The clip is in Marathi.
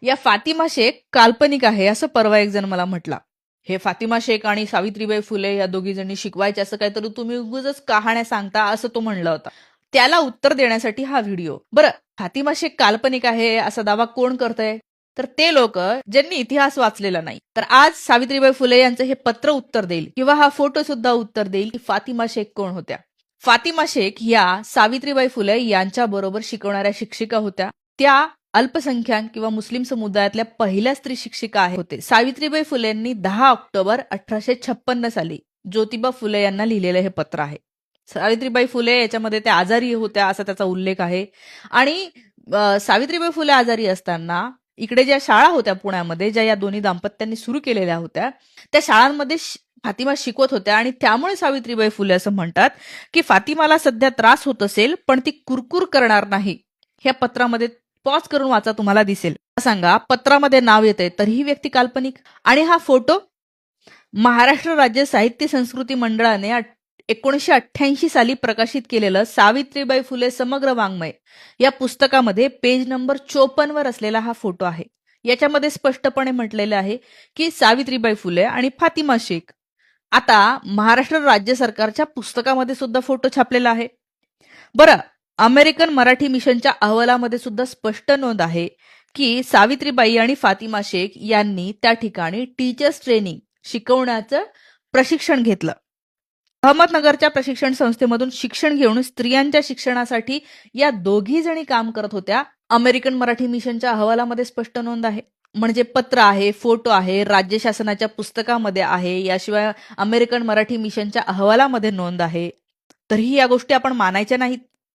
या फातिमा शेख काल्पनिक आहे असं परवा एक जण मला म्हटला. हे फातिमा शेख आणि सावित्रीबाई फुले या दोघी जणी शिकवायचे असं काहीतरी तुम्ही उगाचच कहाण्या सांगता असं तो म्हणला होता. त्याला उत्तर देण्यासाठी हा व्हिडिओ. बरं, फातिमा शेख काल्पनिक आहे असा दावा कोण करतंय? तर ते लोक ज्यांनी इतिहास वाचलेला नाही. तर आज सावित्रीबाई फुले यांचं हे पत्र उत्तर देईल किंवा हा फोटो सुद्धा उत्तर देईल की फातिमा शेख कोण होत्या. फातिमा शेख या सावित्रीबाई फुले यांच्या बरोबर शिकवणाऱ्या शिक्षिका होत्या. त्या अल्पसंख्याक किंवा मुस्लिम समुदायातल्या पहिल्या स्त्री शिक्षिका होते. सावित्रीबाई फुलेंनी 10 ऑक्टोबर 1856 साली ज्योतिबा फुले यांना लिहिलेलं हे पत्र आहे. सावित्रीबाई फुले याच्यामध्ये त्या आजारी होत्या असा त्याचा उल्लेख आहे. आणि सावित्रीबाई फुले आजारी असताना इकडे ज्या शाळा होत्या पुण्यामध्ये, ज्या या दोन्ही दाम्पत्यांनी सुरू केलेल्या होत्या, त्या शाळांमध्ये फातिमा शिकवत होत्या. आणि त्यामुळे सावित्रीबाई फुले असं म्हणतात की फातिमाला सध्या त्रास होत असेल पण ती कुरकुर करणार नाही. ह्या पत्रामध्ये पॉज करून वाचा, तुम्हाला दिसेल. सांगा, पत्रामध्ये नाव येतंय तरी ही व्यक्ती काल्पनिक. आणि हा फोटो महाराष्ट्र राज्य साहित्य संस्कृती मंडळाने 1988 साली प्रकाशित केलेलं सावित्रीबाई फुले समग्र वाङ्मय या पुस्तकामध्ये पेज नंबर 54 वर असलेला हा फोटो आहे. याच्यामध्ये स्पष्टपणे म्हटलेलं आहे की सावित्रीबाई फुले आणि फातिमा शेख. आता महाराष्ट्र राज्य सरकारच्या पुस्तकामध्ये सुद्धा फोटो छापलेला आहे. बरं, अमेरिकन मराठी मिशनच्या अहवालामध्ये सुद्धा स्पष्ट नोंद आहे की सावित्रीबाई आणि फातिमा शेख यांनी त्या ठिकाणी टीचर्स ट्रेनिंग शिकवण्याचं प्रशिक्षण घेतलं. अहमदनगरच्या प्रशिक्षण संस्थेमधून शिक्षण घेऊन स्त्रियांच्या शिक्षणासाठी या दोघी जणी काम करत होत्या. अमेरिकन मराठी मिशनच्या अहवालामध्ये स्पष्ट नोंद आहे. म्हणजे पत्र आहे, फोटो आहे, राज्य शासनाच्या पुस्तकामध्ये आहे, याशिवाय अमेरिकन मराठी मिशनच्या अहवालामध्ये नोंद आहे. तरीही या गोष्टी आपण मानायच्या नाहीत.